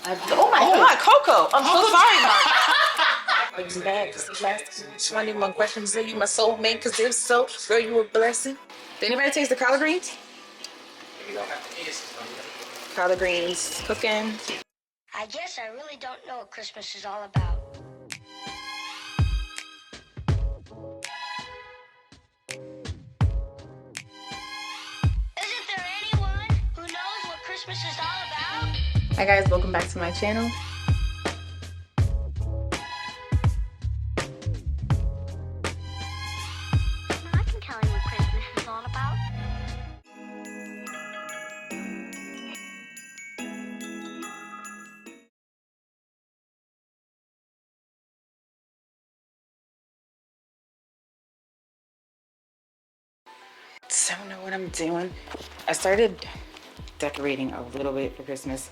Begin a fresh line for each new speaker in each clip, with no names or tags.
Oh my God, Coco! I'm so sorry, Mark. Are you mad? Because the last 21 questions say you my soulmate. Because if so, girl, you a blessing. Did anybody taste the collard greens? Collard greens cooking.
I guess I really don't know what Christmas is all about. Isn't there anyone who knows what Christmas is all about?
Hi guys, welcome back to my channel.
I can tell you what Christmas is all about.
So I don't know what I'm doing. I started decorating a little bit for Christmas.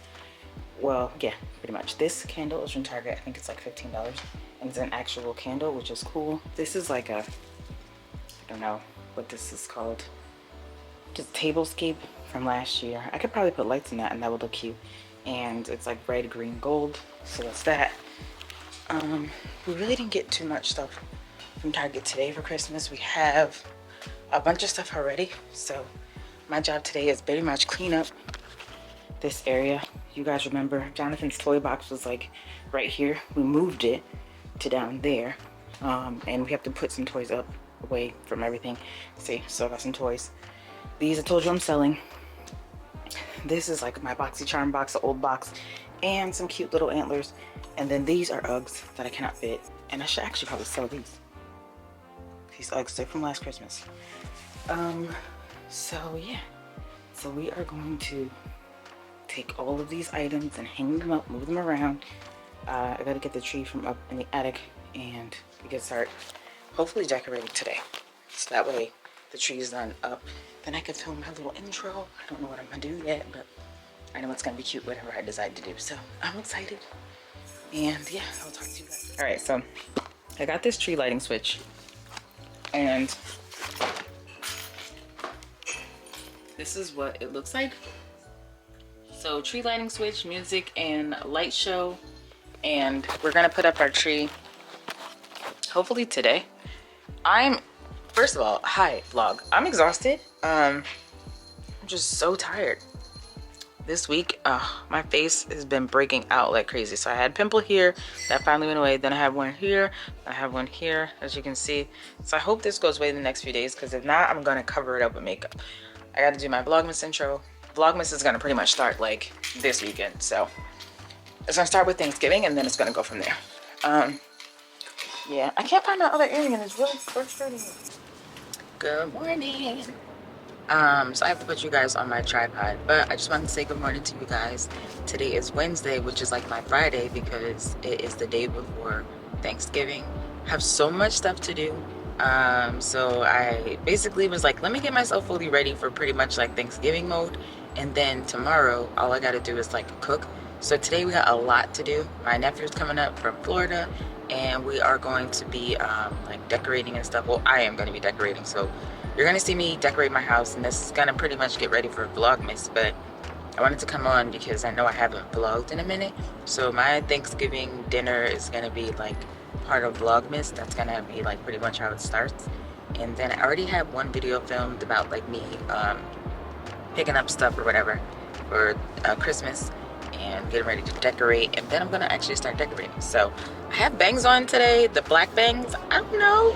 Well, yeah, pretty much. This candle is from Target. I think it's like $15. And it's an actual candle, which is cool. This is like a, I don't know what this is called. Just tablescape from last year. I could probably put lights in that and that would look cute. And it's like red, green, gold. So that's that. We really didn't get too much stuff from Target today for Christmas. We have a bunch of stuff already. So my job today is very much clean up this area. You guys remember Jonathan's toy box was like right here. We moved it to down there. And we have to put some toys up away from everything. See, so I got some toys. These I told you I'm selling. This is like my BoxyCharm box, the old box, and some cute little antlers. And then these are Uggs that I cannot fit. And I should actually probably sell these. These Uggs, they're from last Christmas. So yeah. So we are going to take all of these items and hang them up, move them around. I gotta get the tree from up in the attic and we can start hopefully decorating today. So that way the tree is done up. Then I can film my little intro. I don't know what I'm gonna do yet, but I know it's gonna be cute whatever I decide to do. So I'm excited. And yeah, I'll talk to you guys. All right, so I got this tree lighting switch and this is what it looks like. So tree lighting switch, music, and light show. And we're gonna put up our tree hopefully today. First of all, hi vlog. I'm exhausted. I'm just so tired. This week, my face has been breaking out like crazy. So I had a pimple here that finally went away. Then I have one here. I have one here, as you can see. So I hope this goes away in the next few days, because if not, I'm gonna cover it up with makeup. I gotta do my Vlogmas intro. Vlogmas is gonna pretty much start like this weekend. So it's gonna start with Thanksgiving and then it's gonna go from there. Yeah, I can't find my other earring and it's really frustrating me. Good morning. So I have to put you guys on my tripod, but I just wanted to say good morning to you guys. Today is Wednesday, which is like my Friday because it is the day before Thanksgiving. I have so much stuff to do. So I basically was like, let me get myself fully ready for pretty much like Thanksgiving mode. And then tomorrow, all I gotta do is like cook. So today we got a lot to do. My nephew's coming up from Florida and we are going to be like decorating and stuff. Well, I am gonna be decorating. So you're gonna see me decorate my house and this is gonna pretty much get ready for Vlogmas. But I wanted to come on because I know I haven't vlogged in a minute. So my Thanksgiving dinner is gonna be like part of Vlogmas. That's gonna be like pretty much how it starts. And then I already have one video filmed about like me picking up stuff or whatever for Christmas and getting ready to decorate. And then I'm gonna actually start decorating. So I have bangs on today, the black bangs. I don't know,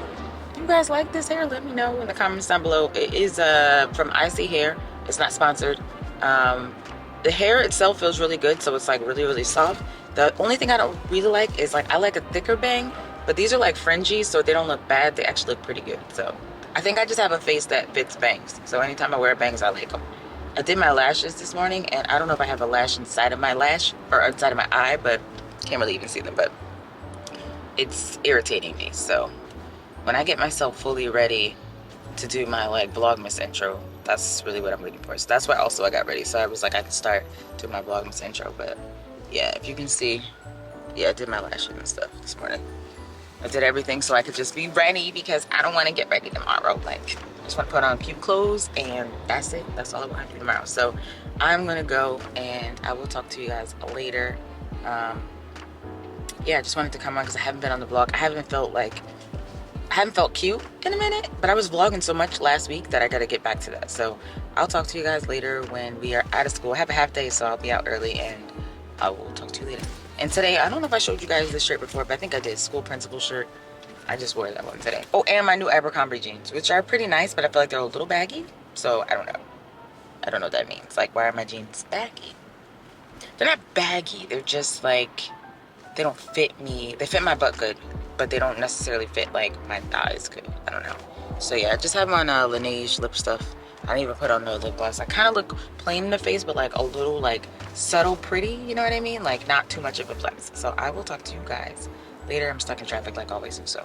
do you guys like this hair? Let me know in the comments down below. It is from Icy Hair. It's not sponsored. The hair itself feels really good, so it's like really soft. The only thing I don't really like is like I like a thicker bang, but these are like fringy, so they don't look bad. They actually look pretty good. So I think I just have a face that fits bangs. So anytime I wear bangs, I like them. I did my lashes this morning, and I don't know if I have a lash inside of my lash or inside of my eye, but can't really even see them. But it's irritating me. So when I get myself fully ready to do my like Vlogmas intro, that's really what I'm looking for. So that's why also I got ready. So I was like, I could start doing my Vlogmas intro. But yeah, if you can see, yeah, I did my lashes and stuff this morning. I did everything so I could just be ready because I don't want to get ready tomorrow. Like, I just want to put on cute clothes and that's it. That's all I want to do tomorrow. So I'm going to go and I will talk to you guys later. Yeah, I just wanted to come on because I haven't been on the vlog. I haven't felt cute in a minute, but I was vlogging so much last week that I gotta get back to that. So I'll talk to you guys later when we are out of school. I have a half day, so I'll be out early, and I will talk to you later. And today, I don't know if I showed you guys this shirt before, but I think I did. School principal shirt. I just wore that one today. Oh, and my new Abercrombie jeans, which are pretty nice, but I feel like they're a little baggy. So I don't know. I don't know what that means. Like, why are my jeans baggy? They're not baggy. They're just like, they don't fit me. They fit my butt good, but they don't necessarily fit like my thighs good. I don't know. So yeah, I just have on Laneige lip stuff. I didn't even put on no lip gloss. I kind of look plain in the face, but like a little like subtle pretty, you know what I mean? Like not too much of a flex. So I will talk to you guys later. I'm stuck in traffic like always, so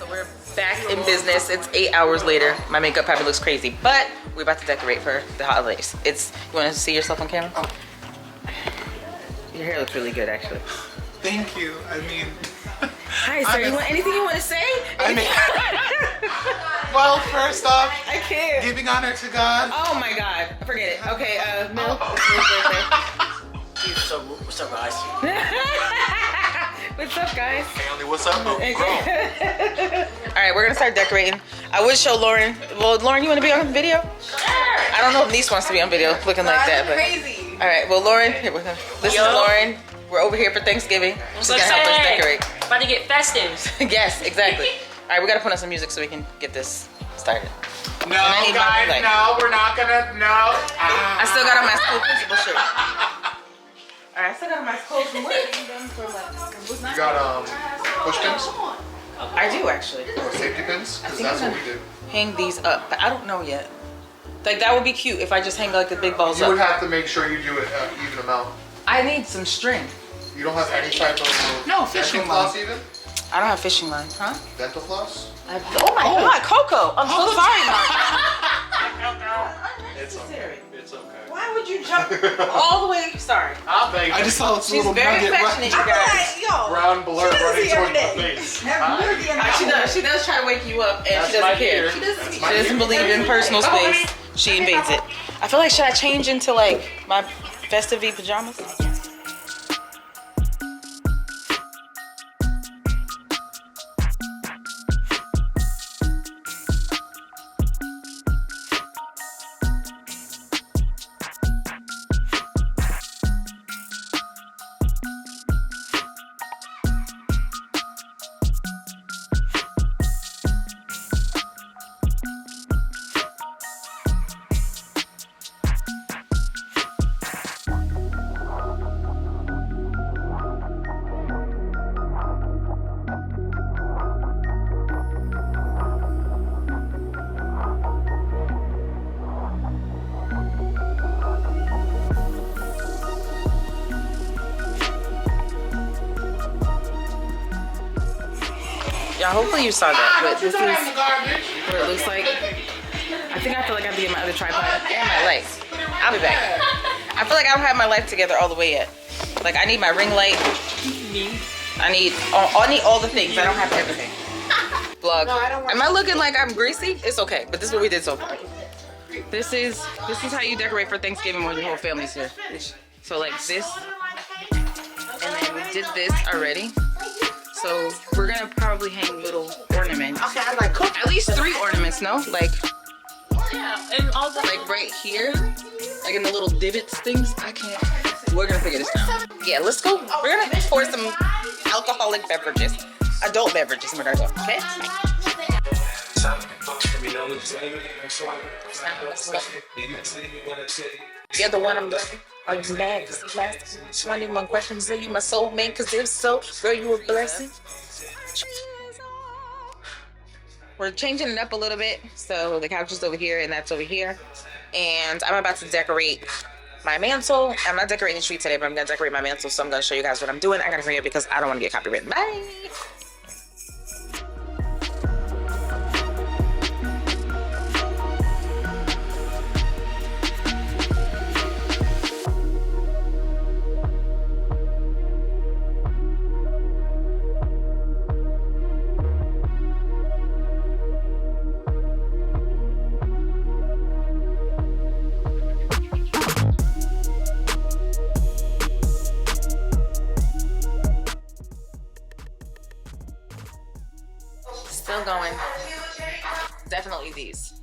we're back in business. It's 8 hours later. My makeup probably looks crazy, but we're about to decorate for the holidays. You want to see yourself on camera? Your hair looks really good, actually.
Thank you. I mean,
hi, sir. Anything you want to say?
I mean, well, first off,
I can't.
giving honor to God.
Oh my God, forget it. Okay, Mil.
What's up, guys?
What's up, guys?
Family, what's up?
All right, we're gonna start decorating. I would show Lauren. Well, Lauren, you want to be on video? Sure. I don't know if Niece wants to be on video, looking like that, but.
Crazy.
All right, well, Lauren, this is Lauren. We're over here for Thanksgiving. She's gonna help us decorate.
About to get festive.
Yes, exactly. All right, we gotta put on some music so we can get this started.
No, guys, no, we're not gonna, no.
I still got on my school principal shirt. All right, I still got on my school from where?
You got, push pins?
I do, actually.
Or safety pins? Because that's what we do.
Hang these up, but I don't know yet. Like, that would be cute if I just hang like the big balls
You
up.
would have to make sure you do it even amount.
I need some string.
You don't have any type of
No, fishing
dental floss even?
I don't have fishing line, huh?
Dental floss?
Oh my God, Coco! I'm so sorry,
It's okay. It's okay.
Why would you jump all the way? Sorry.
I'll beg
I just saw this
She's
little
very
nugget
affectionate, you guys.
brown blur running towards my face.
She does try to wake you up, and
That's
she
my
doesn't care.
ear.
She
That's my
doesn't
ear.
believe in personal space. She invades it. I feel like, should I change into like my festive pajamas? Yeah, hopefully you saw that, but this is what it looks like. I think I feel like I have to get my other tripod and my lights. I'll be back. I feel like I don't have my life together all the way yet. Like, I need my ring light. I need all the things. I don't have everything. Vlog. Am I looking like I'm greasy? It's okay, but this is what we did so far. This is how you decorate for Thanksgiving when your whole family's here. So like this, and then we did this already. So we're gonna probably hang little ornaments.
Okay, I like cook.
At least 3 ornaments, no? Like
Yeah, and all the
like right here, like in the little divots things. I can't. We're gonna figure this out. Yeah, let's go. We're gonna pour some alcoholic beverages, adult beverages. We're gonna go. Okay. The other one I'm loving. Are you mad? Cause the last 21 questions, are you my soulmate? Cause if so, girl, you a blessing. We're changing it up a little bit. So the couch is over here and that's over here. And I'm about to decorate my mantle. I'm not decorating the tree today, but I'm gonna decorate my mantle. So I'm gonna show you guys what I'm doing. I gotta hurry up because I don't wanna get copyrighted. Bye. still going. Definitely these.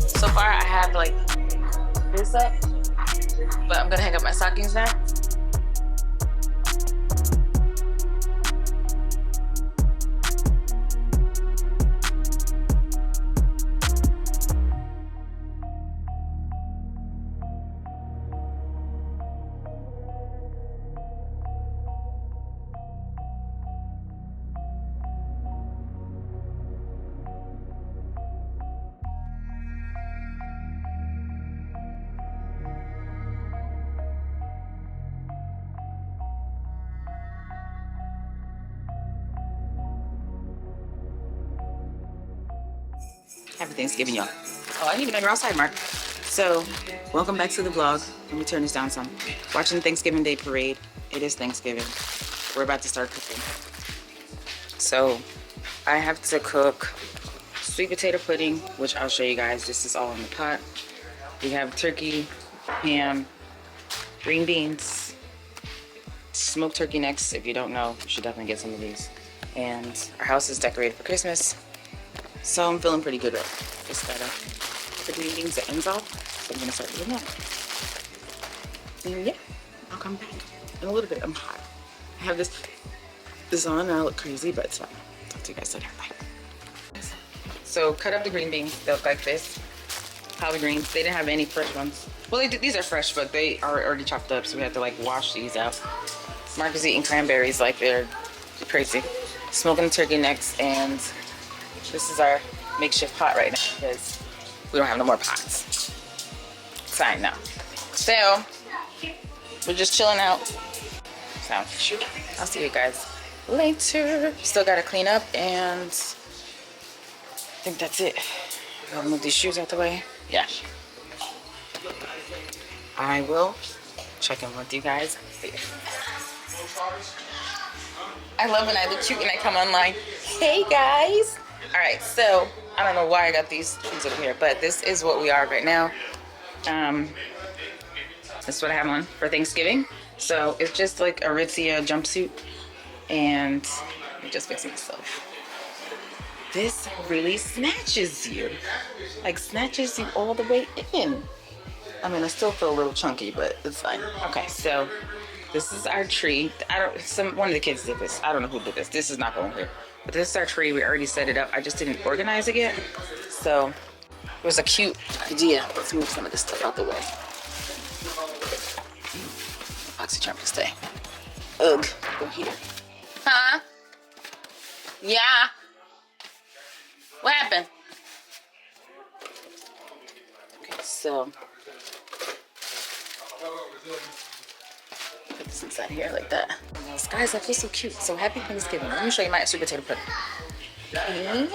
So far I have like this up, but I'm gonna hang up my stockings now. Happy Thanksgiving, y'all. Oh, I didn't even know you're outside, Mark. So, welcome back to the vlog. Let me turn this down some. Watching the Thanksgiving Day parade. It is Thanksgiving. We're about to start cooking. So, I have to cook sweet potato pudding, which I'll show you guys. This is all in the pot. We have turkey, ham, green beans, smoked turkey necks. If you don't know, you should definitely get some of these. And our house is decorated for Christmas. So I'm feeling pretty good right now. Just gotta put the green beans, the ends off. So I'm gonna start doing that. And yeah, I'll come back in a little bit. I'm hot. I have this on and I look crazy, but it's fine. Talk to you guys later. Bye. So cut up the green beans. They look like this. Collard greens. They didn't have any fresh ones. Well, these are fresh, but they are already chopped up, so we have to like wash these out. Mark is eating cranberries like they're crazy. Smoking the turkey necks, and this is our makeshift pot right now because we don't have no more pots. Fine now. So we're just chilling out. So I'll see you guys later. Still gotta clean up, and I think that's it. I'll move these shoes out the way. Yeah. I will check in with you guys later. I love when I look cute when I come online. Hey guys. All right, so I don't know why I got these shoes over here, but this is what we are right now. This is what I have on for Thanksgiving. So it's just like a Aritzia jumpsuit, and I just fixed myself. This really snatches you, like snatches you all the way in. I mean, I still feel a little chunky, but it's fine. Okay, so this is our tree. One of the kids did this. I don't know who did this. This is not going here. But this is our tree. We already set it up. I just didn't organize it yet. So it was a cute idea. Let's move some of this stuff out the way. Oxy trying to stay. Ugh. Go here. Huh? Yeah. What happened? Okay, so put this inside here like that. Guys, I feel so cute. So happy Thanksgiving. Let me show you my sweet potato pudding. Okay.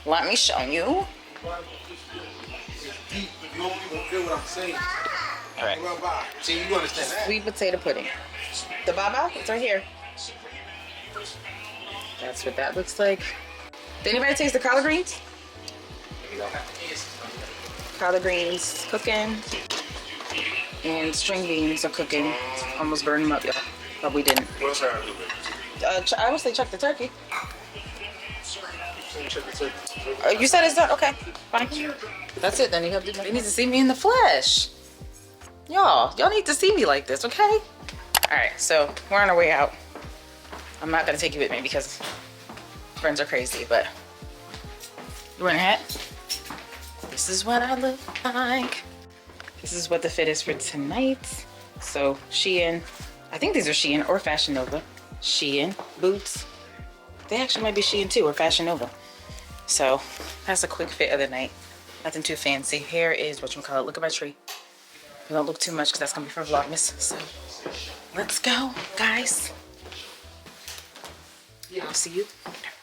Let me show you.
You don't feel what I'm saying.
All right.
See, you understand that?
Sweet potato pudding. The baba, it's right here. That's what that looks like. Did anybody taste the collard greens? Collard greens cooking. And string beans are cooking. Almost burned them up, y'all. But we didn't.
What else I do?
I would say check the turkey. You said it's done? Okay, fine. That's it then. You need to see me in the flesh. Y'all need to see me like this, okay? All right, so we're on our way out. I'm not gonna take you with me because friends are crazy, but you wearing a hat? This is what I look like. This is what the fit is for tonight. So Shein, I think these are Shein or Fashion Nova. Shein boots, They actually might be Shein too, or Fashion Nova. So that's a quick fit of the night. Nothing too fancy. Here is whatchamacallit. Look at my tree. Don't look too much because that's going to be for Vlogmas. So let's go, guys. I'll see you later.